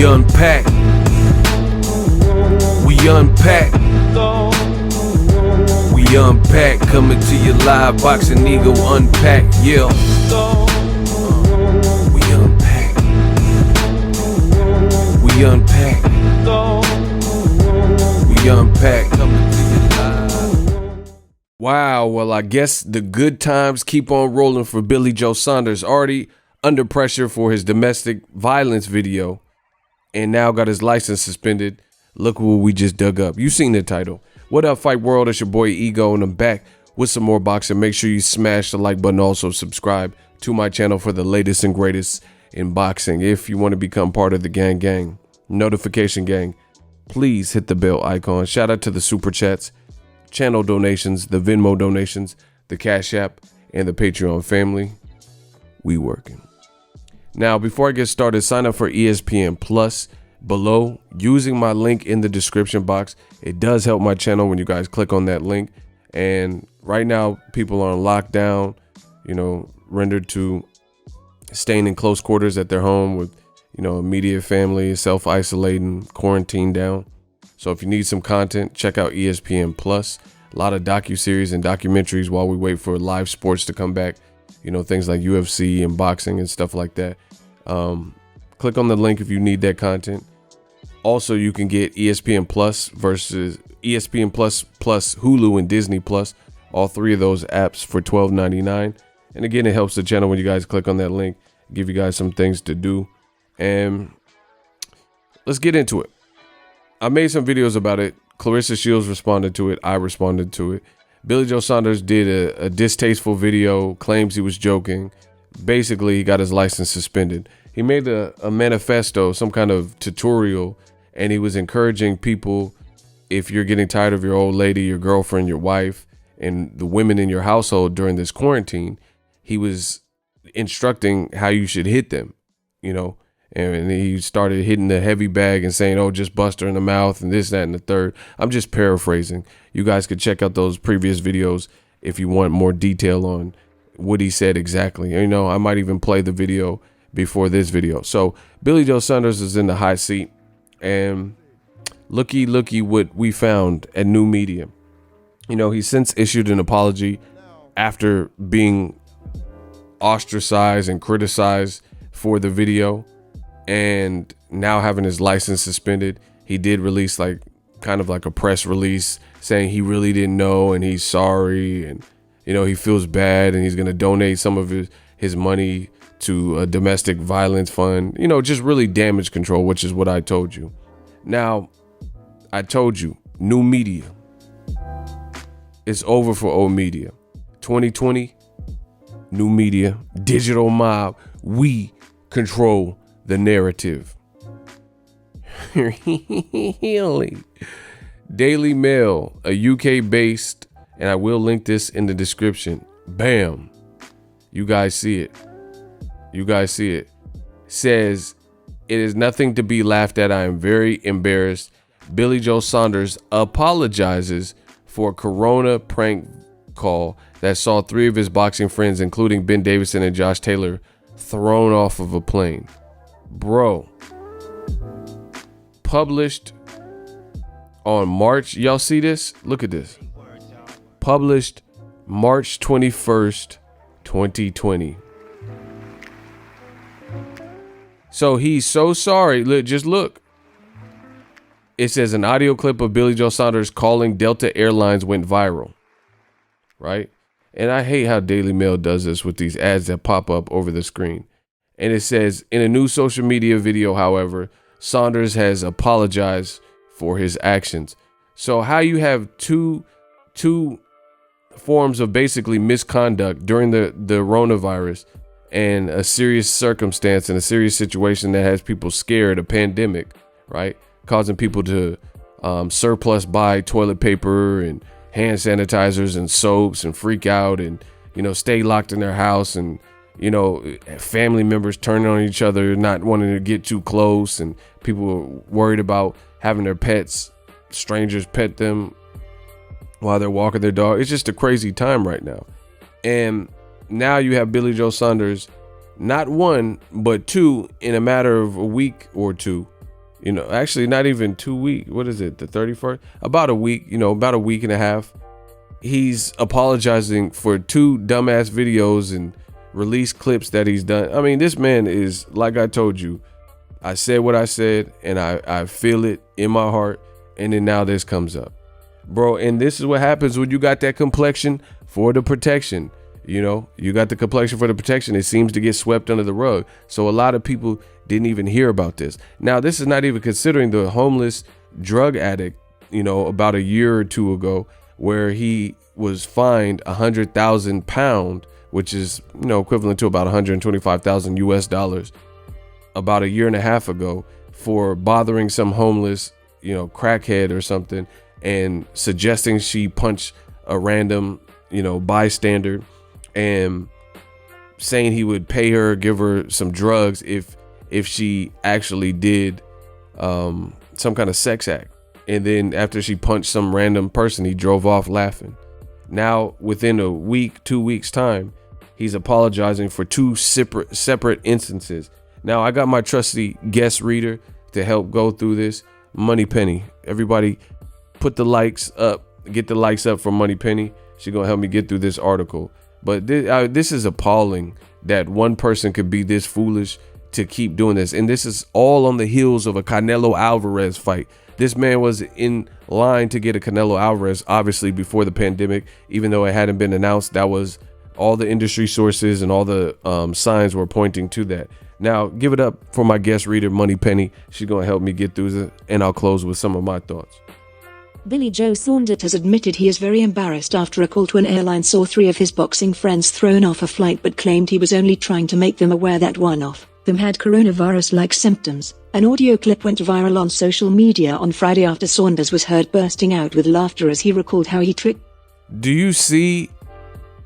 unpack. We unpack. We unpack. Coming to you live, Boxing Ego unpack. Yeah. We unpack. We unpack. We unpack. Coming to you live. Wow. Well, I guess the good times keep on rolling for Billy Joe Saunders. Already under pressure for his domestic violence video, and now got his license suspended. Look what we just dug up. You seen the title. What up, Fight World? It's your boy Ego, and I'm back with some more boxing. Make sure you smash the like button. Also subscribe to my channel for the latest and greatest in boxing. If you want to become part of the gang, notification gang, please hit the bell icon. Shout out to the super chats, channel donations, the Venmo donations, the Cash App, and the Patreon family. We working. Now, before I get started, sign up for ESPN Plus below using my link in the description box. It does help my channel when you guys click on that link. And right now, people are on lockdown, rendered to staying in close quarters at their home with, immediate family, self-isolating, quarantined down. So if you need some content, check out ESPN Plus. A lot of docuseries and documentaries while we wait for live sports to come back. Things like UFC and boxing and stuff like that. Click on the link if you need that content. Also, you can get ESPN Plus versus ESPN Plus Hulu and Disney Plus. All three of those apps for $12.99. And again, it helps the channel when you guys click on that link. Give you guys some things to do. And let's get into it. I made some videos about it. Clarissa Shields responded to it. I responded to it. Billy Joe Saunders did a distasteful video, claims he was joking. Basically, he got his license suspended. He made a manifesto, some kind of tutorial, and he was encouraging people, if you're getting tired of your old lady, your girlfriend, your wife, and the women in your household during this quarantine, he was instructing how you should hit them, and he started hitting the heavy bag and saying, oh, just bust her in the mouth and this, that, and the third. I'm just paraphrasing. You guys could check out those previous videos if you want more detail on what he said exactly. I might even play the video before this video. So Billy Joe Saunders is in the hot seat, and looky what we found at New Media. He's since issued an apology after being ostracized and criticized for the video, and now having his license suspended. He did release kind of like a press release saying he really didn't know and he's sorry, and he feels bad, and he's going to donate some of his money to a domestic violence fund, just really damage control, which is what I told you. Now, I told you, New Media. It's over for old media. 2020, New Media, digital mob. We control the narrative. Really. Daily Mail, a UK based, and I will link this in the description. Bam. You guys see it. Says, it is nothing to be laughed at. I am very embarrassed. Billy Joe Saunders apologizes for a Corona prank call that saw 3 of his boxing friends, including Ben Davison and Josh Taylor, thrown off of a plane. Bro. Published on March. Y'all see this? Look at this. Published March 21st, 2020. So he's so sorry. Look, just look. It says an audio clip of Billy Joe Saunders calling Delta Airlines went viral. Right? And I hate how Daily Mail does this with these ads that pop up over the screen. And it says, in a new social media video, however, Saunders has apologized for his actions. So how you have two forms of basically misconduct during the coronavirus, and a serious circumstance and a serious situation that has people scared, a pandemic, right? Causing people to surplus buy toilet paper and hand sanitizers and soaps and freak out and, stay locked in their house, and, family members turning on each other, not wanting to get too close, and people worried about having their pets, strangers pet them while they're walking their dog. It's just a crazy time right now. And now you have Billy Joe Saunders, not one, but two, in a matter of a week or two, Actually not even 2 weeks. What is it? The 31st? About a week, about a week and a half. He's apologizing for 2 dumbass videos and release clips that he's done. I mean, this man is, like I told you, I said what I said, and I feel it in my heart. And then now this comes up, bro. And this is what happens when you got that complexion for the protection. You got the complexion for the protection. It seems to get swept under the rug. So a lot of people didn't even hear about this. Now, this is not even considering the homeless drug addict, about a year or 2 ago, where he was fined £100,000, which is, equivalent to about 125,000 US dollars, about a year and a half ago, for bothering some homeless, crackhead or something, and suggesting she punch a random, bystander, and saying he would pay her, give her some drugs if she actually did some kind of sex act. And then after she punched some random person, he drove off laughing. Now, within a week, 2 weeks time, he's apologizing for 2 separate instances. Now, I got my trusty guest reader to help go through this. Money Penny. Everybody put the likes up. Get the likes up from Money Penny. She's going to help me get through this article. But this is appalling that one person could be this foolish to keep doing this. And this is all on the heels of a Canelo Alvarez fight. This man was in line to get a Canelo Alvarez, obviously, before the pandemic, even though it hadn't been announced. That was all the industry sources and all the signs were pointing to that. Now, give it up for my guest reader, Money Penny. She's going to help me get through it, and I'll close with some of my thoughts. Billy Joe Saunders has admitted he is very embarrassed after a call to an airline saw 3 of his boxing friends thrown off a flight, but claimed he was only trying to make them aware that one of them had coronavirus-like symptoms. An audio clip went viral on social media on Friday after Saunders was heard bursting out with laughter as he recalled how he tricked. Do you see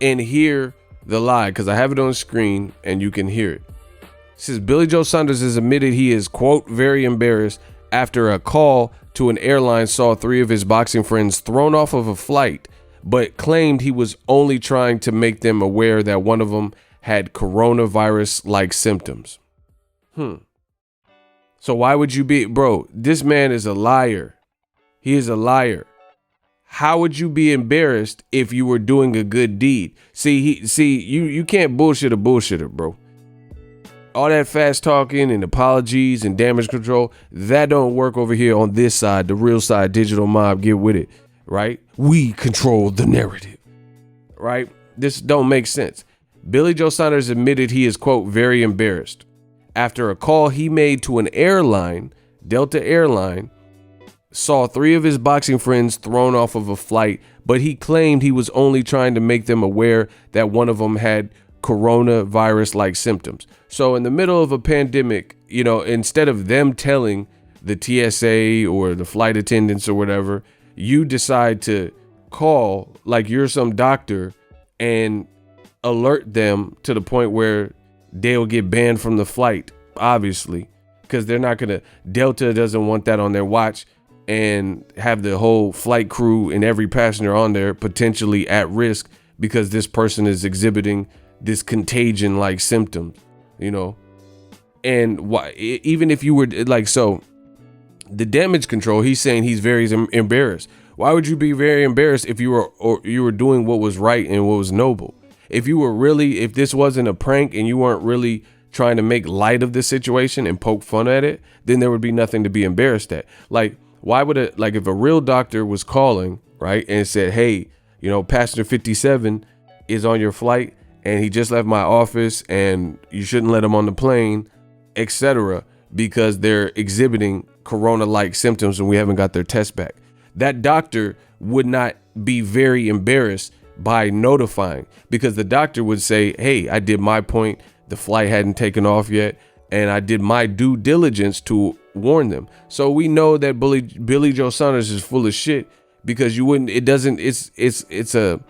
and hear the lie? Because I have it on the screen and you can hear it. It says Billy Joe Saunders has admitted he is, quote, very embarrassed after a call to an airline saw 3 of his boxing friends thrown off of a flight, but claimed he was only trying to make them aware that one of them had coronavirus-like symptoms. So why would you be, bro? This man is a liar. He is a liar. How would you be embarrassed if you were doing a good deed? You can't bullshit a bullshitter, bro. All that fast talking and apologies and damage control, that don't work over here on this side, the real side, digital mob. Get with it, right? We control the narrative, right? This don't make sense. Billy Joe Saunders admitted he is, quote, very embarrassed after a call he made to an airline, Delta Airline, saw 3 of his boxing friends thrown off of a flight, but he claimed he was only trying to make them aware that one of them had coronavirus-like symptoms. So in the middle of a pandemic, instead of them telling the TSA or the flight attendants or whatever, you decide to call like you're some doctor and alert them to the point where they'll get banned from the flight, obviously, because they're not gonna, Delta doesn't want that on their watch and have the whole flight crew and every passenger on there potentially at risk because this person is exhibiting this contagion like symptoms, and why, even if you were like, so the damage control, he's saying he's very embarrassed. Why would you be very embarrassed if you were doing what was right and what was noble? If this wasn't a prank and you weren't really trying to make light of the situation and poke fun at it, then there would be nothing to be embarrassed at. Like, why would it, like if a real doctor was calling, right, and said, hey, passenger 57 is on your flight and he just left my office and you shouldn't let him on the plane, etc., because they're exhibiting corona-like symptoms and we haven't got their test back. That doctor would not be very embarrassed by notifying, because the doctor would say, hey, I did my point. The flight hadn't taken off yet, and I did my due diligence to warn them. So we know that Billy Joe Saunders is full of shit, because it's an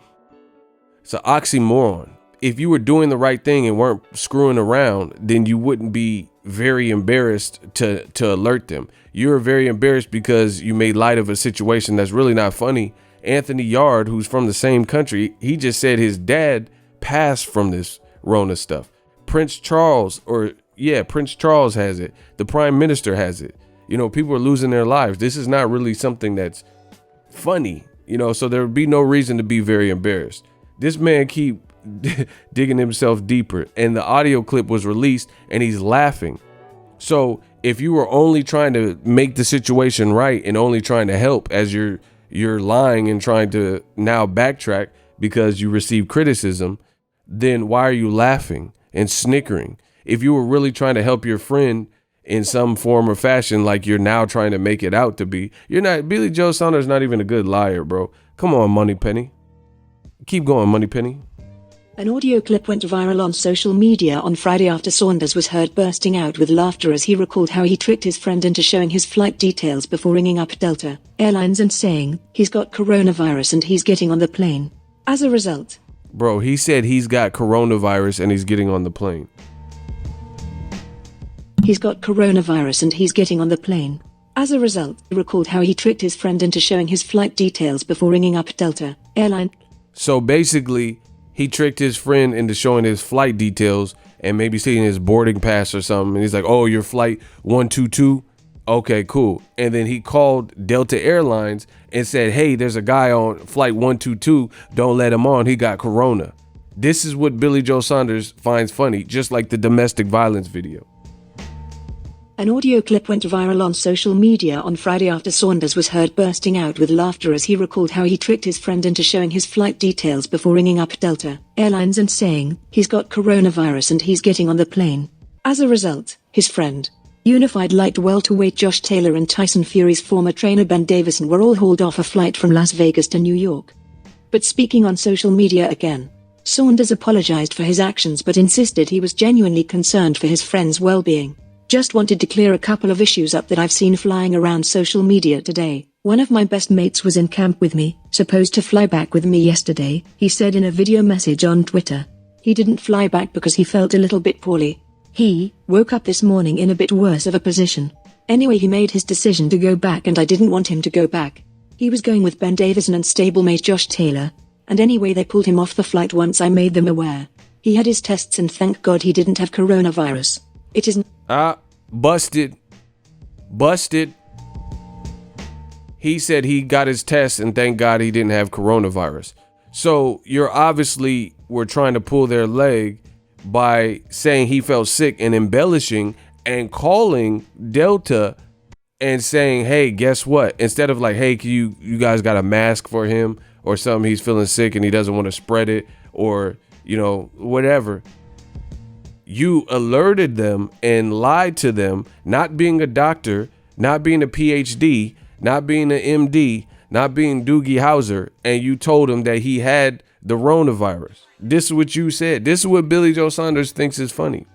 oxymoron. If you were doing the right thing and weren't screwing around, then you wouldn't be very embarrassed to alert them. You're very embarrassed because you made light of a situation that's really not funny. Anthony Yard, who's from the same country, he just said his dad passed from this Rona stuff. Prince Charles has it. The prime minister has it. You know, people are losing their lives. This is not really something that's funny, you know, so there would be no reason to be very embarrassed. This man keep digging himself deeper, and the audio clip was released and he's laughing. So if you were only trying to make the situation right and only trying to help, as you're lying and trying to now backtrack because you received criticism, then why are you laughing and snickering? If you were really trying to help your friend in some form or fashion, like you're now trying to make it out to be, you're not. Billy Joe Saunders not even a good liar, bro. Come on, Moneypenny. Keep going, Moneypenny. An audio clip went viral on social media on Friday after Saunders was heard bursting out with laughter as he recalled how he tricked his friend into showing his flight details before ringing up Delta Airlines and saying he's got coronavirus and he's getting on the plane. As a result, bro, he said he's got coronavirus and he's getting on the plane. He's got coronavirus and he's getting on the plane. As a result, he recalled how he tricked his friend into showing his flight details before ringing up Delta Airline. So basically, he tricked his friend into showing his flight details and maybe seeing his boarding pass or something. And he's like, oh, your flight 122? Okay, cool. And then he called Delta Airlines and said, hey, there's a guy on flight 122. Don't let him on. He got corona. This is what Billy Joe Saunders finds funny, just like the domestic violence video. An audio clip went viral on social media on Friday after Saunders was heard bursting out with laughter as he recalled how he tricked his friend into showing his flight details before ringing up Delta Airlines and saying he's got coronavirus and he's getting on the plane. As a result, his friend, unified light welterweight Josh Taylor, and Tyson Fury's former trainer Ben Davison were all hauled off a flight from Las Vegas to New York. But speaking on social media again, Saunders apologized for his actions but insisted he was genuinely concerned for his friend's well-being. Just wanted to clear a couple of issues up that I've seen flying around social media today. One of my best mates was in camp with me, supposed to fly back with me yesterday, he said in a video message on Twitter. He didn't fly back because he felt a little bit poorly. He woke up this morning in a bit worse of a position. Anyway, he made his decision to go back and I didn't want him to go back. He was going with Ben Davison and stablemate Josh Taylor. And anyway, they pulled him off the flight once I made them aware. He had his tests and thank God he didn't have coronavirus. It isn't. Busted. He said he got his test and thank God he didn't have coronavirus. So you're obviously were trying to pull their leg by saying he felt sick and embellishing and calling Delta and saying, hey, guess what? Instead of like, hey, you guys got a mask for him or something, he's feeling sick and he doesn't want to spread it, or, you know, whatever. You alerted them and lied to them, not being a doctor, not being a PhD, not being an MD, not being Doogie Howser, and you told him that he had the Ronavirus. This is what you said. This is what Billy Joe Saunders thinks is funny.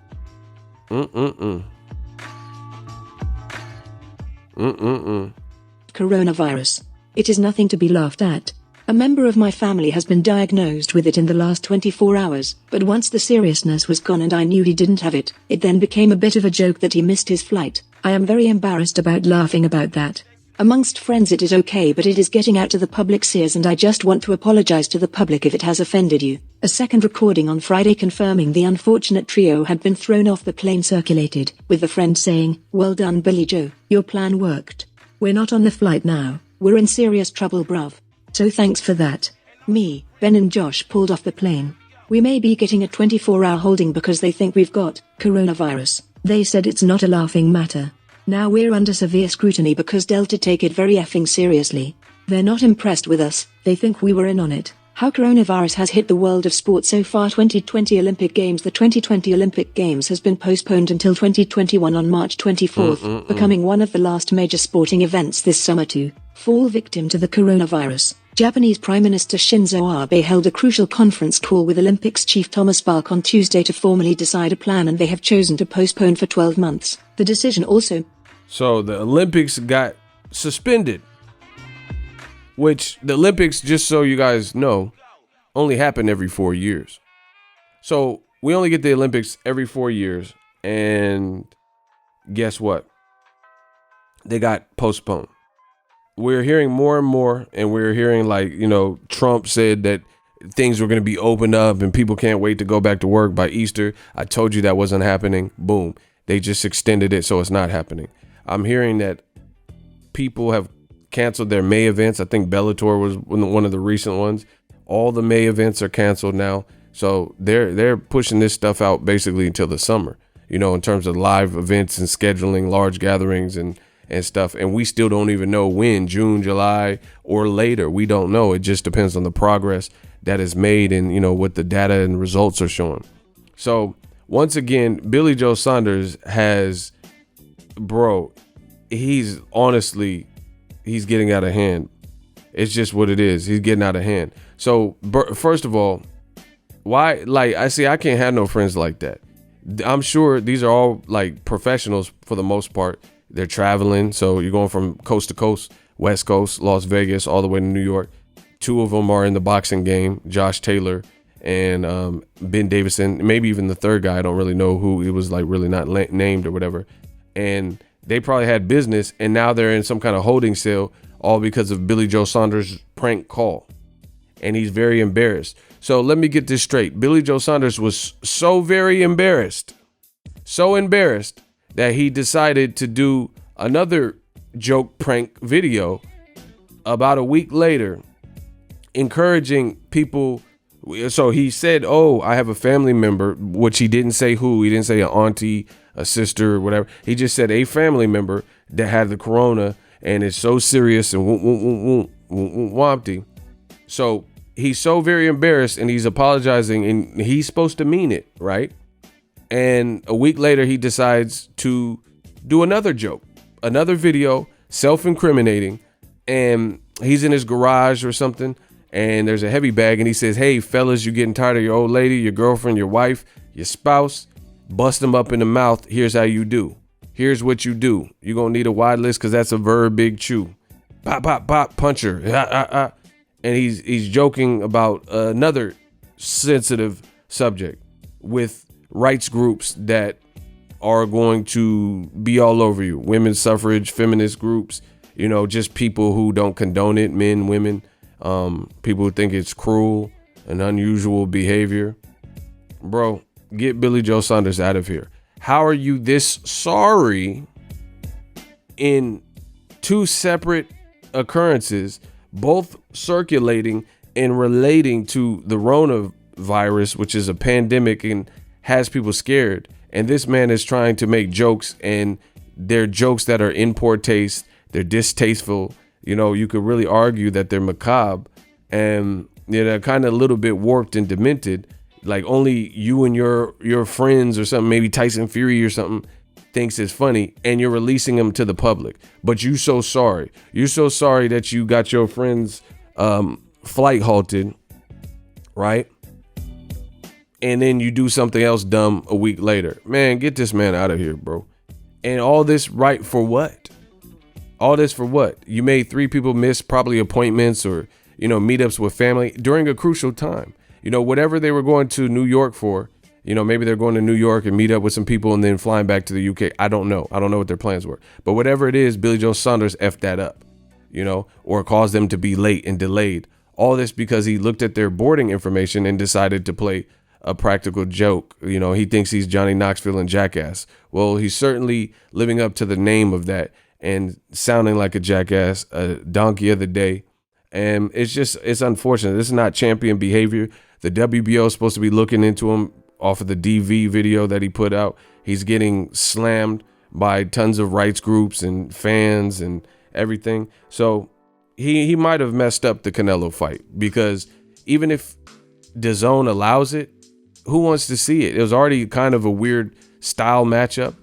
Coronavirus. It is nothing to be laughed at. A member of my family has been diagnosed with it in the last 24 hours, but once the seriousness was gone and I knew he didn't have it, it then became a bit of a joke that he missed his flight. I am very embarrassed about laughing about that. Amongst friends it is okay, but it is getting out to the public's ears and I just want to apologize to the public if it has offended you. A second recording on Friday confirming the unfortunate trio had been thrown off the plane circulated, with the friend saying, well done Billy Joe, your plan worked. We're not on the flight now, we're in serious trouble bruv. So thanks for that. Me, Ben and Josh pulled off the plane. We may be getting a 24-hour holding because they think we've got coronavirus. They said it's not a laughing matter. Now we're under severe scrutiny because Delta take it very effing seriously. They're not impressed with us, they think we were in on it. How coronavirus has hit the world of sport so far. 2020 Olympic Games. The 2020 Olympic Games has been postponed until 2021 on March 24th, becoming one of the last major sporting events this summer to fall victim to the coronavirus. Japanese Prime Minister Shinzo Abe held a crucial conference call with Olympics chief Thomas Bach on Tuesday to formally decide a plan, and they have chosen to postpone for 12 months. The decision also... So the Olympics got suspended, which the Olympics, just so you guys know, only happen every 4 years. So we only get the Olympics every 4 years, and guess what? They got postponed. We're hearing more and more, and we're hearing, like, you know, Trump said that things were going to be opened up and people can't wait to go back to work by Easter. I told you that wasn't happening. Boom. They just extended it, so it's not happening. I'm hearing that people have canceled their May events. I think Bellator was one of the recent ones. All the May events are canceled now. So they're pushing this stuff out basically until the summer, you know, in terms of live events and scheduling large gatherings and stuff. And we still don't even know when, June, July, or later. We don't know. It just depends on the progress that is made and, you know, what the data and results are showing. So once again, Billy Joe Saunders has, bro, he's getting out of hand. It's just what it is. He's getting out of hand. So first of all, why, like, I can't have no friends like that. I'm sure these are all like professionals for the most part. They're traveling. So you're going from coast to coast, West Coast, Las Vegas, all the way to New York. 2 of them are in the boxing game, Josh Taylor and Ben Davison, maybe even the third guy. I don't really know who. It was like really not named or whatever. And they probably had business, and now they're in some kind of holding cell, all because of Billy Joe Saunders' prank call. And he's very embarrassed. So let me get this straight. Billy Joe Saunders was so very embarrassed, that he decided to do another joke prank video about a week later, encouraging people. So he said, oh, I have a family member, which he didn't say who. He didn't say an auntie, a sister, or whatever. He just said a family member that had the corona and it's so serious and wompty. So he's so very embarrassed and he's apologizing and he's supposed to mean it, right? And a week later, he decides to do another joke, another video, self-incriminating, and he's in his garage or something, and there's a heavy bag, and he says, hey, fellas, you getting tired of your old lady, your girlfriend, your wife, your spouse? Bust them up in the mouth. Here's how you do. Here's what you do. You're going to need a wide list because that's a very big chew. Pop, pop, pop, puncher. And he's joking about another sensitive subject with rights groups that are going to be all over you. Women's suffrage, feminist groups, you know, just people who don't condone it, men, women, people who think it's cruel and unusual behavior. Bro, get Billy Joe Saunders out of here. How are you this sorry in 2 separate occurrences, both circulating and relating to the Rona virus, which is a pandemic and has people scared? And this man is trying to make jokes, and they're jokes that are in poor taste. They're distasteful. You know, you could really argue that they're macabre and they're kind of a little bit warped and demented. Like only you and your friends or something, maybe Tyson Fury or something, thinks it's funny, and you're releasing them to the public. But you so sorry. You're so sorry that you got your friend's flight halted, right? And then you do something else dumb a week later. Man, get this man out of here, bro. And all this right for what? All this for what? You made 3 people miss probably appointments or, you know, meetups with family during a crucial time. You know, whatever they were going to New York for, you know, maybe they're going to New York and meet up with some people and then flying back to the UK. I don't know. I don't know what their plans were. But whatever it is, Billy Joe Saunders effed that up, you know, or caused them to be late and delayed. All this because he looked at their boarding information and decided to play a practical joke. You know, he thinks he's Johnny Knoxville and Jackass. Well, he's certainly living up to the name of that and sounding like a jackass, a donkey of the day. And it's unfortunate. This is not champion behavior. The WBO is supposed to be looking into him off of the DV video that he put out. He's getting slammed by tons of rights groups and fans and everything. So he might have messed up the Canelo fight, because even if DAZN allows it, who wants to see it? It was already kind of a weird style matchup,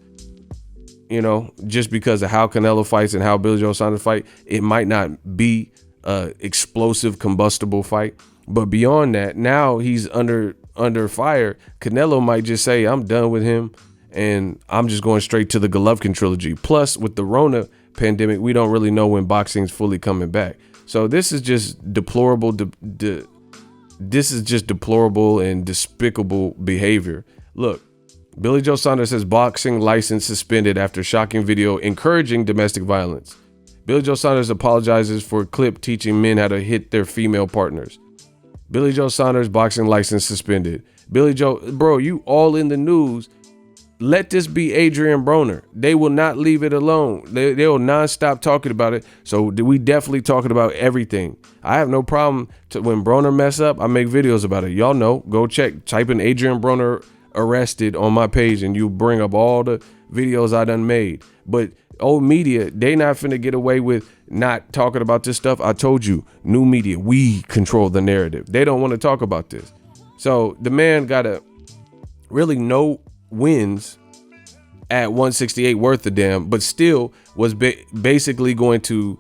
you know, just because of how Canelo fights and how Billy Joe Saunders fight. It might not be a explosive, combustible fight. But beyond that, now he's under fire. Canelo might just say, I'm done with him and I'm just going straight to the Golovkin trilogy. Plus, with the Rona pandemic, we don't really know when boxing's fully coming back. So this is just deplorable. This is just deplorable and despicable behavior. Look, Billy Joe Saunders has boxing license suspended after shocking video encouraging domestic violence. Billy Joe Saunders apologizes for a clip teaching men how to hit their female partners. Billy Joe Saunders boxing license suspended. Billy Joe, bro, you all in the news. let this be Adrian Broner. They will not leave it alone. They will nonstop talking about it. So we definitely talking about everything. I have no problem when Broner mess up. I make videos about it. Y'all know. Go check. Type in Adrian Broner arrested on my page, and you bring up all the videos I done made. But old media, they not finna get away with not talking about this stuff. I told you, new media, we control the narrative. They don't want to talk about this. So the man got really no wins at 168 worth a damn, but still was basically going to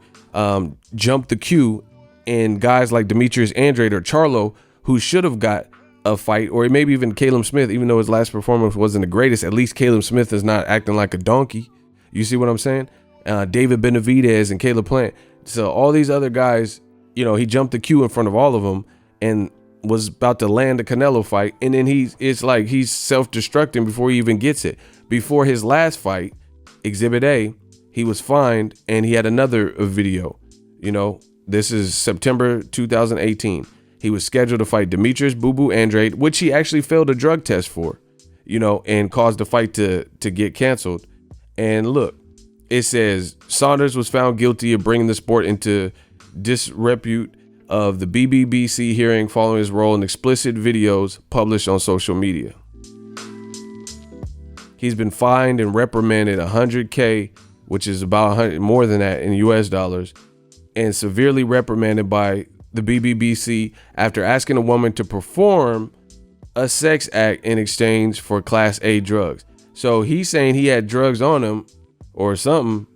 jump the queue, and guys like Demetrius Andrade or Charlo, who should have got a fight, or maybe even Caleb Smith, even though his last performance wasn't the greatest, at least Caleb Smith is not acting like a donkey. You see what I'm saying? David Benavidez and Caleb Plant. So all these other guys, he jumped the queue in front of all of them and was about to land a Canelo fight, and then it's like he's self-destructing before he even gets it. Before his last fight, Exhibit A, he was fined, and he had another video. This is September 2018. He was scheduled to fight Demetrius Boo Boo Andrade, which he actually failed a drug test for, and caused the fight to get canceled. And look, it says Saunders was found guilty of bringing the sport into disrepute of the BBBC hearing following his role in explicit videos published on social media. He's been fined and reprimanded $100K, which is about 100 more than that in US dollars, and severely reprimanded by the BBBC after asking a woman to perform a sex act in exchange for Class A drugs. So he's saying he had drugs on him or something,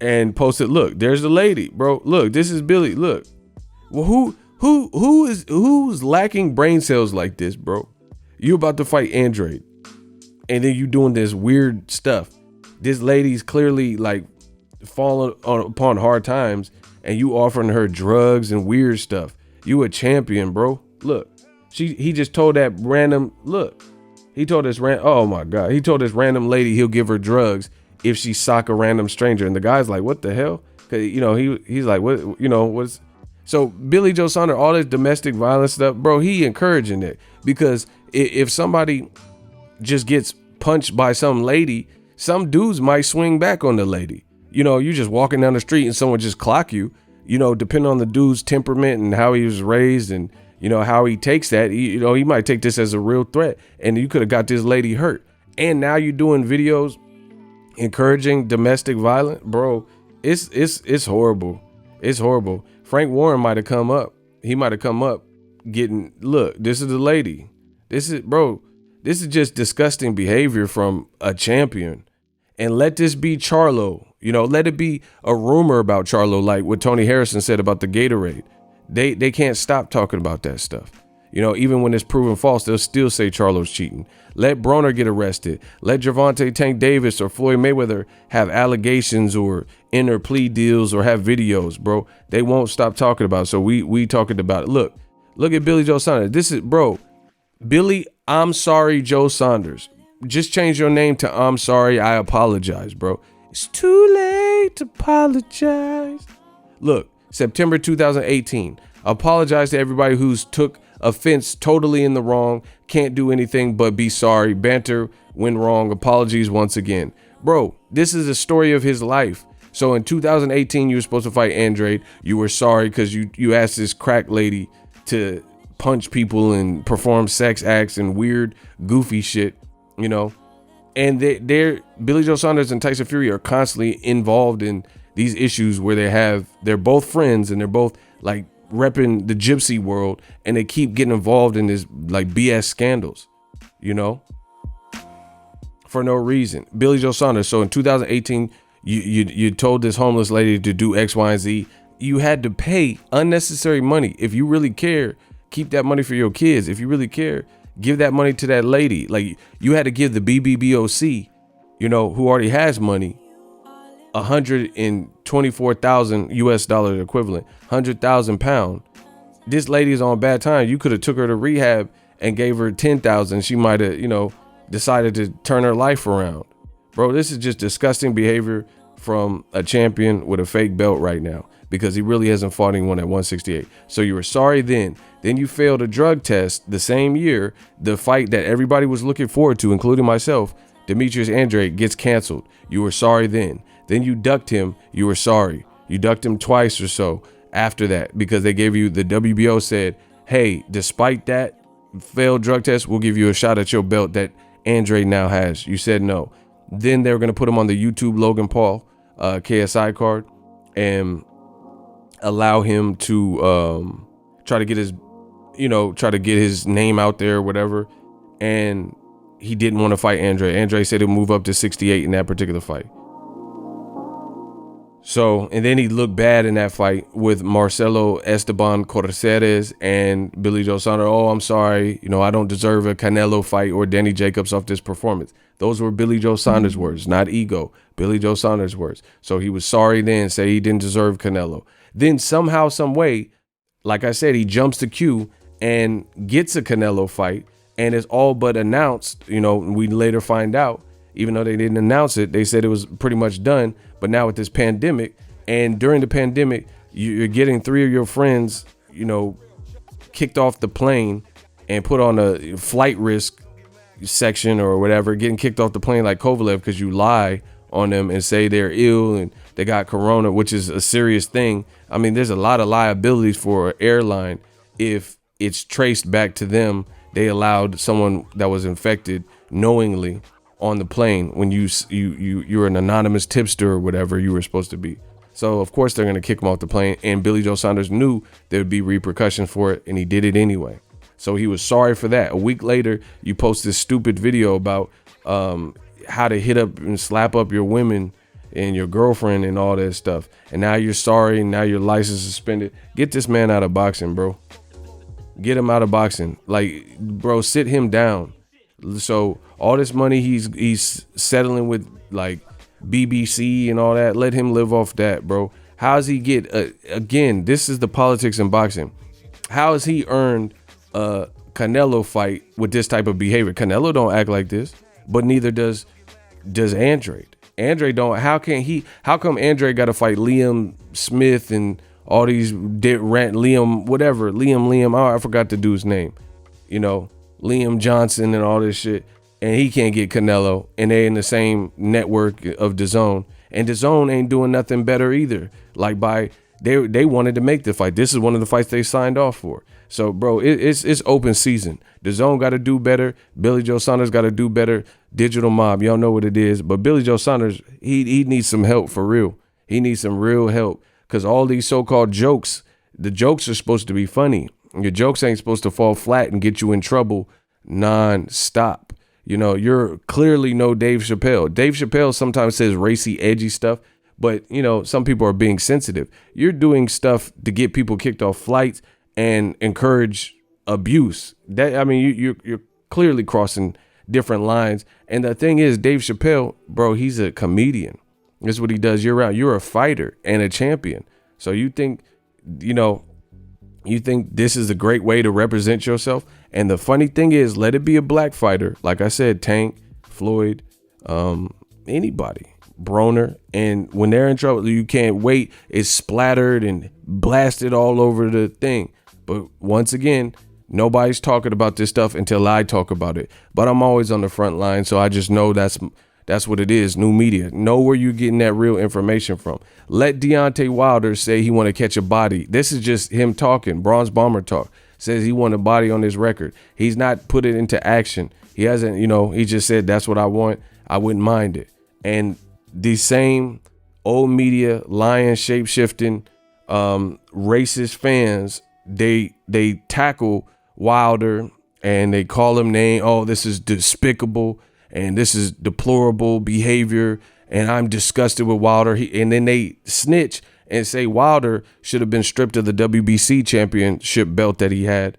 and posted, look, there's the lady, bro. Look, this is Billy. Look. Well, who's lacking brain cells like this, bro? You about to fight Andrade, and then you doing this weird stuff. This lady's clearly like falling upon hard times, and you offering her drugs and weird stuff. You a champion, bro. Look, he just told that random, look, he told this oh my God, he told this random lady he'll give her drugs if she sock a random stranger. And the guy's like, what the hell? Cause he's like, what's, so Billy Joe Saunders, all this domestic violence stuff, bro, he encouraging it, because if somebody just gets punched by some lady, some dudes might swing back on the lady. You just walking down the street and someone just clock you, depending on the dude's temperament and how he was raised and, how he takes that, he might take this as a real threat, and you could have got this lady hurt. And now you're doing videos encouraging domestic violence, bro. It's horrible. It's horrible. Frank Warren might have come up. He might have come up getting, look, this is the lady. This is just disgusting behavior from a champion. And let this be Charlo. Let it be a rumor about Charlo, like what Tony Harrison said about the Gatorade. They can't stop talking about that stuff. Even when it's proven false, they'll still say Charlo's cheating. Let Broner get arrested. Let Gervonta Tank Davis or Floyd Mayweather have allegations or enter plea deals or have videos, bro. They won't stop talking about it. So we talking about it. Look at Billy Joe Saunders. This is, bro, Billy, I'm sorry, Joe Saunders. Just change your name to I'm sorry, I apologize, bro. It's too late to apologize. Look, September 2018. Apologize to everybody who's took offense, totally in the wrong, can't do anything but be sorry. Banter went wrong. Apologies once again. Bro, this is a story of his life. So in 2018, you were supposed to fight Andrade. You were sorry because you asked this crack lady to punch people and perform sex acts and weird, goofy shit, And they're Billy Joe Saunders and Tyson Fury are constantly involved in these issues where they're both friends and they're both like repping the gypsy world, and they keep getting involved in this like BS scandals, for no reason. Billy Joe Saunders. So in 2018, you told this homeless lady to do X, Y, and Z. You had to pay unnecessary money. If you really care, keep that money for your kids. If you really care, give that money to that lady. Like, you had to give the BBBOC, who already has money, 124,000 US dollars equivalent, 100,000 pounds. This lady is on bad time. You could have took her to rehab and gave her 10,000. She might have, decided to turn her life around. Bro, this is just disgusting behavior from a champion with a fake belt right now, because he really hasn't fought anyone at 168. So you were sorry then. Then you failed a drug test the same year, the fight that everybody was looking forward to, including myself. Demetrius Andrade gets canceled. You were sorry then. Then you ducked him. You were sorry. You ducked him twice or so after that because they gave you, the WBO said, hey, despite that failed drug test, we'll give you a shot at your belt that Andrade now has. You said no. Then they were going to put him on the YouTube Logan Paul KSI card and allow him to try to get his name out there or whatever. And he didn't want to fight Andrade. Andrade said he'll move up to 68 in that particular fight. So, and then he looked bad in that fight with Marcelo Esteban Corceres and Billy Joe Saunders. Oh, I'm sorry. I don't deserve a Canelo fight or Danny Jacobs off this performance. Those were Billy Joe Saunders' words, not ego. Billy Joe Saunders' words. So he was sorry then, say he didn't deserve Canelo. Then somehow, some way, like I said, he jumps the queue and gets a Canelo fight, and it's all but announced. We later find out, even though they didn't announce it, they said it was pretty much done. But now with this pandemic, and during the pandemic, you're getting 3 of your friends, kicked off the plane and put on a flight risk section or whatever, getting kicked off the plane like Kovalev because you lie on them and say they're ill and they got corona, which is a serious thing. I mean, there's a lot of liabilities for an airline if it's traced back to them. They allowed someone that was infected knowingly on the plane when you're an anonymous tipster or whatever you were supposed to be. So of course they're going to kick him off the plane, and Billy Joe Saunders knew there would be repercussions for it, and he did it anyway. So he was sorry for that. A week later, you post this stupid video about how to hit up and slap up your women and your girlfriend and all that stuff. And now you're sorry, and now your license is suspended. Get this man out of boxing, bro. Get him out of boxing. Like, bro, sit him down. So all this money he's settling with, like BBC and all that, let him live off that, bro. How's he get again, this is the politics in boxing. How has he earned a Canelo fight with this type of behavior? Canelo don't act like this, but neither does Andrade. Andrade don't. How come Andrade got to fight Liam Smith and all these Liam, oh, I forgot the dude's name, Liam Johnson and all this shit, and he can't get Canelo, and they in the same network of DAZN, and DAZN ain't doing nothing better either. Like, they wanted to make the fight. This is one of the fights they signed off for. So, bro, it's open season. DAZN got to do better. Billy Joe Saunders got to do better. Digital Mob, y'all know what it is. But Billy Joe Saunders, he needs some help for real. He needs some real help, because all these so-called jokes, the jokes are supposed to be funny. Your jokes ain't supposed to fall flat and get you in trouble non-stop. You're clearly no Dave Chappelle. Dave Chappelle sometimes says racy, edgy stuff, but, some people are being sensitive. You're doing stuff to get people kicked off flights and encourage abuse. You're clearly crossing different lines. And the thing is, Dave Chappelle, bro, he's a comedian. That's what he does year round. You're a fighter and a champion. So you think this is a great way to represent yourself? And the funny thing is, let it be a black fighter. Like I said, Tank, Floyd, anybody, Broner. And when they're in trouble, you can't wait. It's splattered and blasted all over the thing. But once again, nobody's talking about this stuff until I talk about it. But I'm always on the front line, so I just know that's what it is. New media. Know where you're getting that real information from. Let Deontay Wilder say he want to catch a body. This is just him talking. Bronze Bomber talk. Says he want a body on his record. He's not put it into action. He hasn't, he just said, that's what I want. I wouldn't mind it. And these same old media, lying, shape-shifting, racist fans, they tackle Wilder and they call him name. Oh, this is despicable and this is deplorable behavior, and I'm disgusted with Wilder. And then they snitch and say Wilder should have been stripped of the WBC championship belt that he had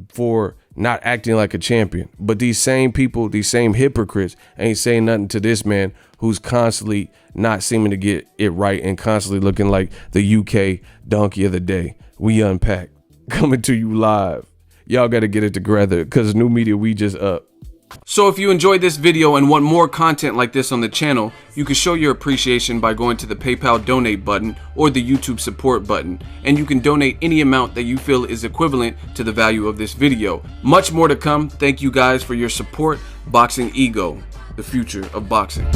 for not acting like a champion. But these same people, these same hypocrites ain't saying nothing to this man who's constantly not seeming to get it right and constantly looking like the UK donkey of the day. We unpack, coming to you live. Y'all got to get it together, because new media, we just up. So if you enjoyed this video and want more content like this on the channel, you can show your appreciation by going to the PayPal donate button or the YouTube support button, and you can donate any amount that you feel is equivalent to the value of this video. Much more to come. Thank you guys for your support. Boxing Ego. the future of boxing.